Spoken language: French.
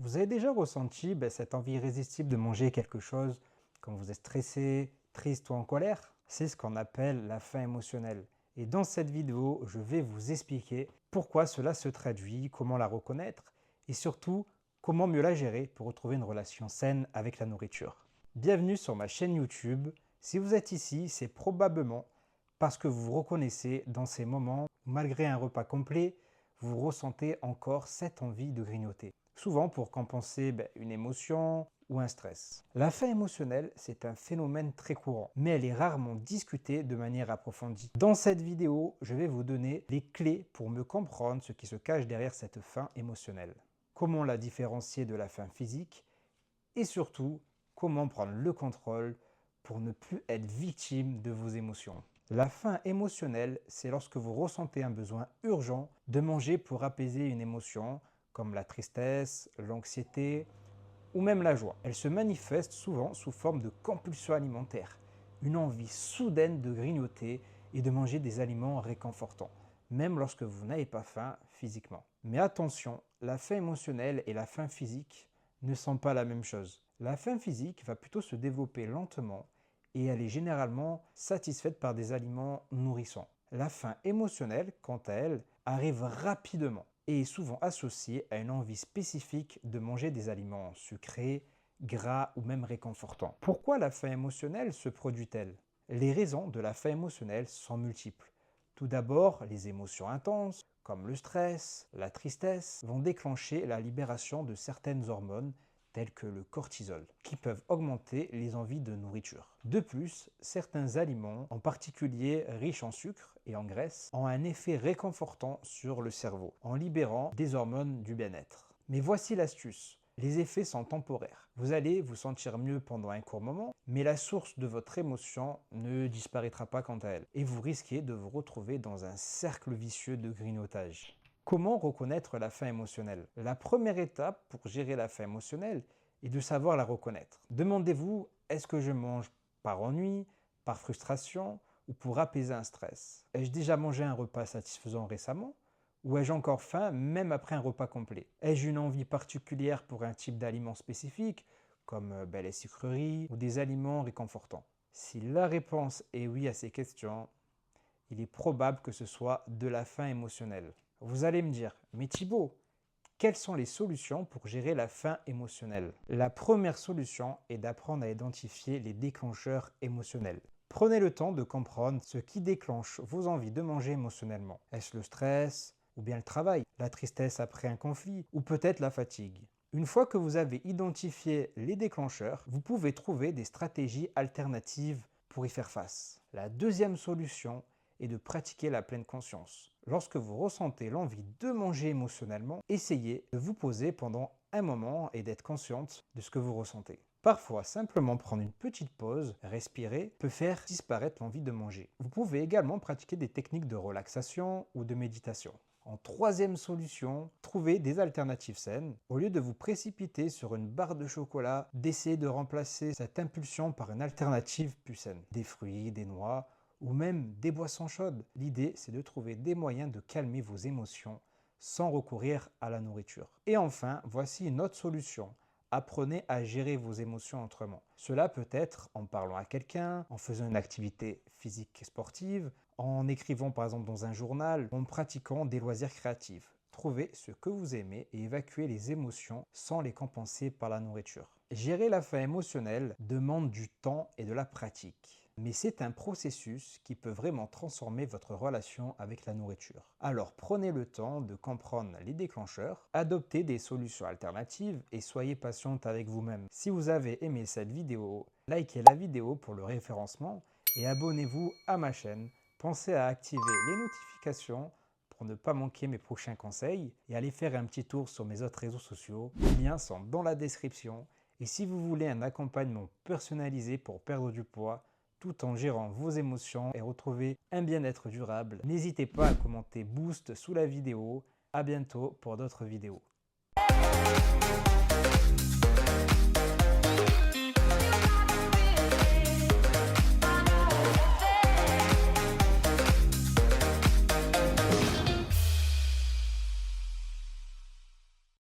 Vous avez déjà ressenti cette envie irrésistible de manger quelque chose quand vous êtes stressé, triste ou en colère? C'est ce qu'on appelle la faim émotionnelle. Et dans cette vidéo, je vais vous expliquer pourquoi cela se traduit, comment la reconnaître et surtout comment mieux la gérer pour retrouver une relation saine avec la nourriture. Bienvenue sur ma chaîne YouTube. Si vous êtes ici, c'est probablement parce que vous vous reconnaissez dans ces moments où, malgré un repas complet, vous ressentez encore cette envie de grignoter. Souvent pour compenser une émotion ou un stress. La faim émotionnelle, c'est un phénomène très courant, mais elle est rarement discutée de manière approfondie. Dans cette vidéo, je vais vous donner les clés pour mieux comprendre ce qui se cache derrière cette faim émotionnelle. Comment la différencier de la faim physique et surtout, comment prendre le contrôle pour ne plus être victime de vos émotions. La faim émotionnelle, c'est lorsque vous ressentez un besoin urgent de manger pour apaiser une émotion, comme la tristesse, l'anxiété ou même la joie. Elle se manifeste souvent sous forme de compulsion alimentaire, une envie soudaine de grignoter et de manger des aliments réconfortants, même lorsque vous n'avez pas faim physiquement. Mais attention, la faim émotionnelle et la faim physique ne sont pas la même chose. La faim physique va plutôt se développer lentement et elle est généralement satisfaite par des aliments nourrissants. La faim émotionnelle, quant à elle, arrive rapidement et est souvent associée à une envie spécifique de manger des aliments sucrés, gras ou même réconfortants. Pourquoi la faim émotionnelle se produit-elle? Les raisons de la faim émotionnelle sont multiples. Tout d'abord, les émotions intenses, comme le stress, la tristesse, vont déclencher la libération de certaines hormones telles que le cortisol, qui peuvent augmenter les envies de nourriture. De plus, certains aliments, en particulier riches en sucre et en graisse, ont un effet réconfortant sur le cerveau, en libérant des hormones du bien-être. Mais voici l'astuce. Les effets sont temporaires. Vous allez vous sentir mieux pendant un court moment, mais la source de votre émotion ne disparaîtra pas quant à elle. Et vous risquez de vous retrouver dans un cercle vicieux de grignotage. Comment reconnaître la faim émotionnelle? La première étape pour gérer la faim émotionnelle est de savoir la reconnaître. Demandez-vous, est-ce que je mange par ennui, par frustration ou pour apaiser un stress? Ai-je déjà mangé un repas satisfaisant récemment? Ou ai-je encore faim même après un repas complet? Ai-je une envie particulière pour un type d'aliment spécifique, comme les sucreries ou des aliments réconfortants? Si la réponse est oui à ces questions, il est probable que ce soit de la faim émotionnelle. Vous allez me dire, mais Thibaut, quelles sont les solutions pour gérer la faim émotionnelle? La première solution est d'apprendre à identifier les déclencheurs émotionnels. Prenez le temps de comprendre ce qui déclenche vos envies de manger émotionnellement. Est-ce le stress ou bien le travail, la tristesse après un conflit ou peut-être la fatigue? Une fois que vous avez identifié les déclencheurs, vous pouvez trouver des stratégies alternatives pour y faire face. La deuxième solution est de pratiquer la pleine conscience. Lorsque vous ressentez l'envie de manger émotionnellement, essayez de vous poser pendant un moment et d'être consciente de ce que vous ressentez. Parfois, simplement prendre une petite pause, respirer, peut faire disparaître l'envie de manger. Vous pouvez également pratiquer des techniques de relaxation ou de méditation. En troisième solution, trouvez des alternatives saines. Au lieu de vous précipiter sur une barre de chocolat, d'essayer de remplacer cette impulsion par une alternative plus saine. Des fruits, des noix ou même des boissons chaudes. L'idée, c'est de trouver des moyens de calmer vos émotions sans recourir à la nourriture. Et enfin, voici une autre solution. Apprenez à gérer vos émotions autrement. Cela peut être en parlant à quelqu'un, en faisant une activité physique et sportive, en écrivant par exemple dans un journal, en pratiquant des loisirs créatifs. Trouvez ce que vous aimez et évacuez les émotions sans les compenser par la nourriture. Gérer la faim émotionnelle demande du temps et de la pratique. Mais c'est un processus qui peut vraiment transformer votre relation avec la nourriture. Alors prenez le temps de comprendre les déclencheurs, adoptez des solutions alternatives et soyez patiente avec vous-même. Si vous avez aimé cette vidéo, likez la vidéo pour le référencement et abonnez-vous à ma chaîne. Pensez à activer les notifications pour ne pas manquer mes prochains conseils et allez faire un petit tour sur mes autres réseaux sociaux. Les liens sont dans la description. Et si vous voulez un accompagnement personnalisé pour perdre du poids, tout en gérant vos émotions et retrouver un bien-être durable, n'hésitez pas à commenter Boost sous la vidéo. À bientôt pour d'autres vidéos.